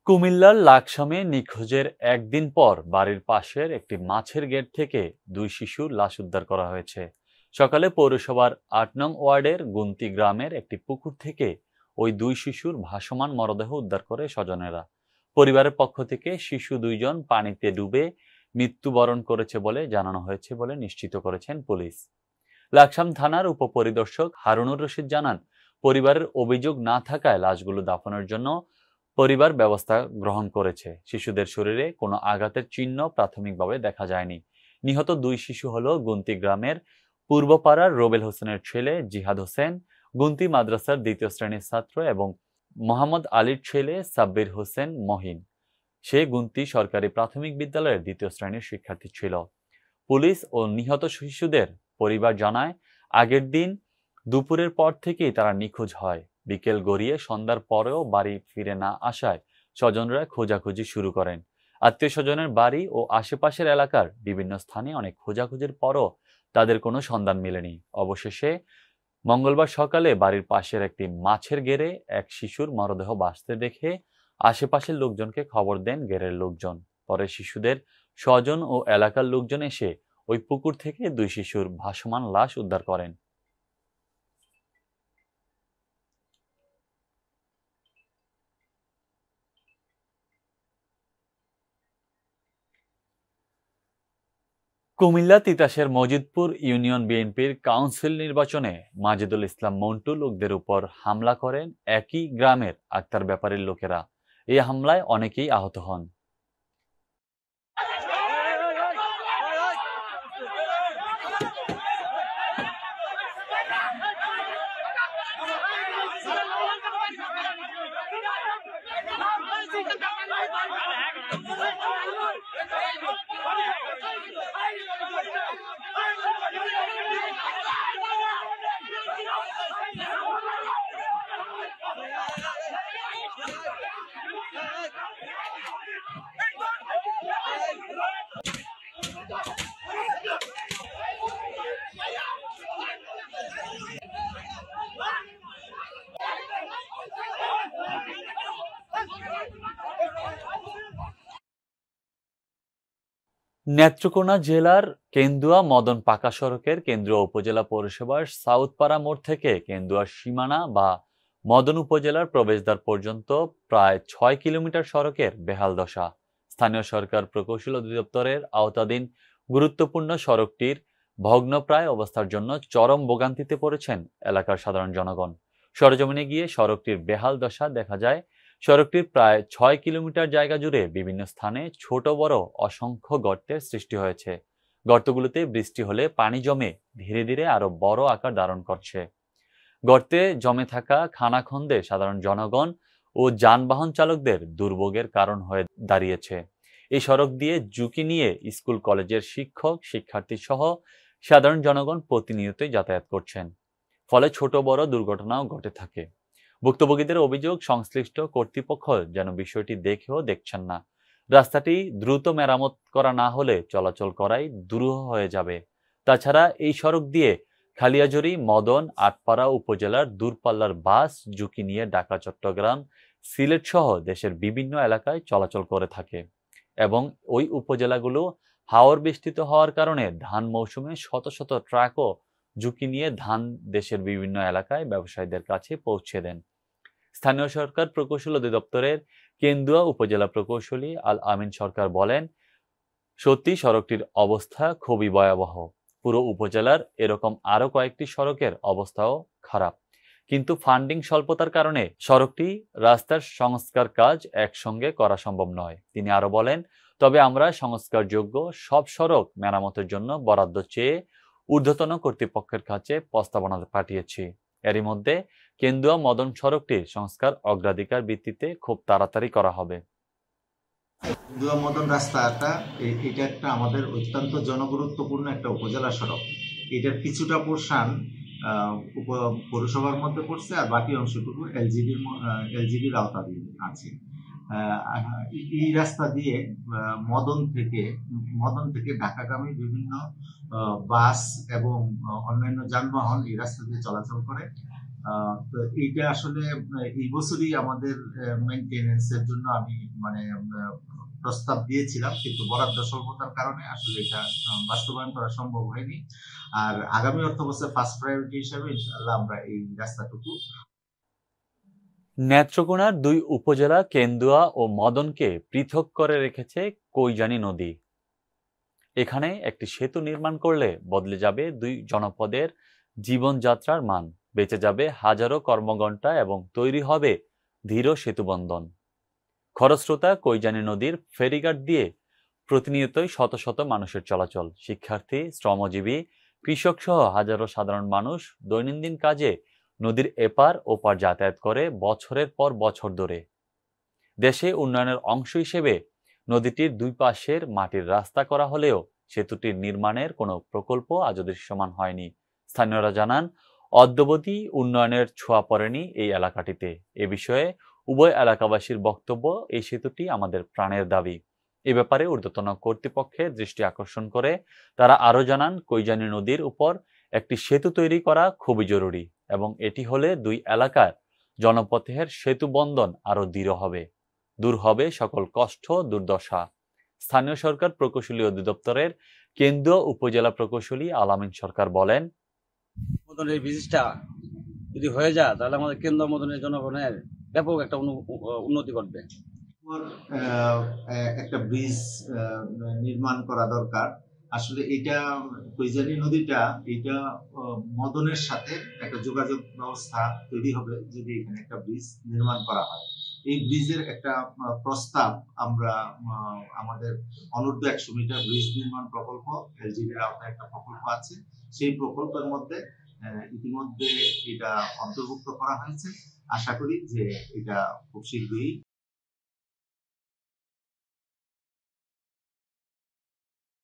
কুমিল্লার লাকসামে নিখোঁজের একদিন পর বাড়ির পাশের একটি মাছের গেট থেকে দুই শিশুর লাশ উদ্ধার করা হয়েছে। সকালে পৌরসভার ৮ নং ওয়ার্ডের গুন্তি গ্রামের একটি পুকুর থেকে ওই দুই শিশুর ভাসমান মরদেহ উদ্ধার করে স্বজনেরা। পরিবারের পক্ষ থেকে শিশু দুইজন পানিতে ডুবে মৃত্যুবরণ করেছে বলে জানানো হয়েছে বলে নিশ্চিত করেছেন পুলিশ। লাকসাম থানার উপপরিদর্শক হারুনুর রশিদ জানান, পরিবারের অভিযোগ না থাকায় লাশগুলো দাফনের জন্য পরিবার ব্যবস্থা গ্রহণ করেছে। শিশুদের শরীরে কোনো আঘাতের চিহ্ন প্রাথমিকভাবে দেখা যায়নি। নিহত দুই শিশু হল গুন্তি গ্রামের পূর্বপাড়ার রোবেল হোসেনের ছেলে জিহাদ হোসেন, গুন্তি মাদ্রাসার ২য় শ্রেণীর ছাত্র, এবং মোহাম্মদ আলীর ছেলে সাব্বির হোসেন মহিন। সে গুন্তি সরকারি প্রাথমিক বিদ্যালয়ের ২য় শ্রেণীর শিক্ষার্থী ছিল। পুলিশ ও নিহত শিশুদের পরিবার জানায়, আগের দিন দুপুরের পর থেকেই তারা নিখোঁজ হয়। বিকেল গড়িয়ে সন্ধ্যার পরেও বাড়ি ফিরে না আসায় স্বজনরা খোঁজাখুঁজি শুরু করেন। আত্মীয় স্বজনের বাড়ি ও আশেপাশের এলাকার বিভিন্ন স্থানে অনেক খোঁজাখুঁজির পরও তাদের কোনো সন্ধান মেলেনি। অবশেষে মঙ্গলবার সকালে বাড়ির পাশের একটি মাছের গেড়ে এক শিশুর মরদেহ ভাসতে দেখে আশেপাশের লোকজনকে খবর দেন গেরের লোকজন। পরে শিশুদের স্বজন ও এলাকার লোকজন এসে ওই পুকুর থেকে দুই শিশুর ভাসমান লাশ উদ্ধার করেন। কুমিল্লা তিতাসের মজিদপুর ইউনিয়ন বিএনপির কাউন্সিল নির্বাচনে মাজেদুল ইসলাম মন্টু লোকদের উপর হামলা করেন একই গ্রামের আক্তার ব্যাপারীর লোকেরা। এই হামলায় অনেকেই আহত হন। নেত্রকোনা জেলার কেন্দুয়া মদন পাকা সড়কের কেন্দুয়া উপজেলা পরিষেবার সাউথপাড়া মোড় থেকে কেন্দুয়া সীমানা বা মদন উপজেলার প্রবেশদ্বার পর্যন্ত প্রায় ৬ কিলোমিটার সড়কের বেহাল দশা। স্থানীয় সরকার প্রকৌশল অধিদপ্তরের আওতাধীন গুরুত্বপূর্ণ সড়কটির ভগ্নপ্রায় অবস্থার জন্য চরম ভোগান্তিতে পড়েছেন এলাকার সাধারণ জনগণ। সরেজমিনে গিয়ে সড়কটির বেহাল দশা দেখা যায়। সড়কটির প্রায় ৬ কিলোমিটার জায়গা জুড়ে বিভিন্ন স্থানে ছোট বড় অসংখ্য গর্তের সৃষ্টি হয়েছে। গর্তগুলোতে বৃষ্টি হলে পানি জমে ধীরে ধীরে আরো বড় আকার ধারণ করছে। গর্তে জমে থাকা খানাখন্দে সাধারণ জনগণ ও যানবাহন চালকদের দুর্ভোগের কারণ হয়ে দাঁড়িয়েছে। এই সড়ক দিয়ে ঝুঁকি নিয়ে স্কুল কলেজের শিক্ষক শিক্ষার্থী সহ সাধারণ জনগণ প্রতিনিয়তই যাতায়াত করছেন। ফলে ছোট বড় দুর্ঘটনাও ঘটে থাকে। ভুক্তভোগীদের অভিযোগ, সংশ্লিষ্ট কর্তৃপক্ষ যেন বিষয়টি দেখেও দেখছেন না। রাস্তাটি দ্রুত মেরামত করা না হলে চলাচল করাই দুরূহ হয়ে যাবে। তাছাড়া এই সড়ক দিয়ে খালিয়াজুরি, মদন, আটপাড়া উপজেলার দূরপাল্লার বাস ঝুঁকি নিয়ে ঢাকা, চট্টগ্রাম, সিলেট সহ দেশের বিভিন্ন এলাকায় চলাচল করে থাকে এবং ওই উপজেলাগুলো হাওর বেষ্টিত হওয়ার কারণে ধান মৌসুমে শত শত ট্রাকও ঝুঁকি নিয়ে ধান দেশের বিভিন্ন এলাকায় ব্যবসায়ীদের কাছে পৌঁছে দেন। স্থানীয় সরকার প্রকৌশল অধিদপ্তরের কেন্দুয়া উপজেলা প্রকৌশলী আল আমিন সরকার বলেন, সত্যি সড়কটির অবস্থা খুবই ভয়াবহ। পুরো উপজেলার এরকম আরো কয়েকটি সড়কের অবস্থাও খারাপ, কিন্তু ফান্ডিং স্বল্পতার কারণে সড়কটি রাস্তার সংস্কার কাজ একসঙ্গে করা সম্ভব নয়। তিনি আরো বলেন, তবে আমরা সংস্কারযোগ্য সব সড়ক মেরামতের জন্য বরাদ্দ চেয়ে ঊর্ধ্বতন কর্তৃপক্ষের কাছে প্রস্তাবনা পাঠিয়েছি। এরই মধ্যে কেন্দুয়া মদন সড়কটির সংস্কার অগ্রাধিকার ভিত্তিতে খুব তাড়াতাড়ি করা হবে। কেন্দুয়া মদন রাস্তাটা এটা একটা আমাদের অত্যন্ত জনগুরুত্বপূর্ণ একটা উপজেলা সড়ক। এটার কিছুটা পোর্শন পৌরসভার মধ্যে পড়ছে, আর বাকি অংশটুকু এলজিডির আওতাধীন আছে। এই রাস্তা দিয়ে মদন থেকে ঢাকাগামী বিভিন্ন বাস এবং অন্যান্য যানবাহন এই রাস্তা দিয়ে চলাচল করে। তো এইটা আসলে এই বছরই আমাদের মেইনটেনেন্স এর জন্য আমি মানে প্রস্তাব দিয়েছিলাম, কিন্তু বরাদ্দ স্বল্পতার কারণে আসলে এটা বাস্তবায়ন করা সম্ভব হয়নি। আর আগামী অর্থবছর ফার্স্ট প্রায়োরিটি হিসেবে ইনশাআল্লাহ আমরা এই রাস্তাটুকু। নেত্রকোনার ২ উপজেলা কেন্দুয়া ও মদনকে পৃথক করে রেখেছে কৈজানী নদী। এখানে একটি সেতু নির্মাণ করলে বদলে যাবে ২ জনপদের জীবনযাত্রার মান, বেঁচে যাবে হাজারো কর্মঘণ্টা এবং তৈরি হবে ধীর সেতুবন্ধন। খরস্রোতা কৈজানী নদীর ফেরিঘাট দিয়ে প্রতিনিয়তই শত শত মানুষের চলাচল। শিক্ষার্থী, শ্রমজীবী, কৃষক সহ হাজারো সাধারণ মানুষ দৈনন্দিন কাজে নদীর এপার ওপার যাতায়াত করে বছরের পর বছর ধরে। দেশে উন্নয়নের অংশ হিসেবে নদীটির দুই পাশের মাটির রাস্তা করা হলেও সেতুটির নির্মাণের কোনো প্রকল্প আজও দৃশ্যমান হয়নি। স্থানীয়রা জানান, অদ্যাবধি উন্নয়নের ছোঁয়া পড়েনি এই এলাকাটিতে। এ বিষয়ে উভয় এলাকাবাসীর বক্তব্য, এই সেতুটি আমাদের প্রাণের দাবি। এ ব্যাপারে ঊর্ধ্বতন কর্তৃপক্ষের দৃষ্টি আকর্ষণ করে তারা আরও জানান, কৈজানী নদীর উপর একটি সেতু তৈরি করা খুবই জরুরি এবং এটি হলে দুই এলাকার জনপথের সেতু বন্ধন আরও দৃঢ় হবে, দূর হবে সকল কষ্ট দুর্দশা। স্থানীয় সরকার প্রকৌশলী অধিদপ্তরের কেন্দ্রীয় উপজেলা প্রকৌশলী আলামিন সরকার বলেন, মদনের এই ব্রিজটা যদি হয়ে যায় তাহলে আমাদের কেন্দ্র মদনের জনগণের ব্যাপক একটা উন্নতি ঘটবে। একটা ব্রিজ নির্মাণ করা দরকার। আসলে এটা কৈজানী নদীটা এটা মদনের সাথে একটা যোগাযোগ ব্যবস্থা তৈরি হবে যদি এখানে একটা ব্রিজ নির্মাণ করা হয়। এই ব্রিজের একটা প্রস্তাব আমরা আমাদের অনূর্ধ্ব ১০০ মিটার ব্রিজ নির্মাণ প্রকল্প এলজিডি এর আওতায় একটা প্রকল্প আছে, সেই প্রকল্পের মধ্যে ইতিমধ্যে এটা অন্তর্ভুক্ত করা হয়েছে। আশা করি যে এটা খুব শীঘ্রই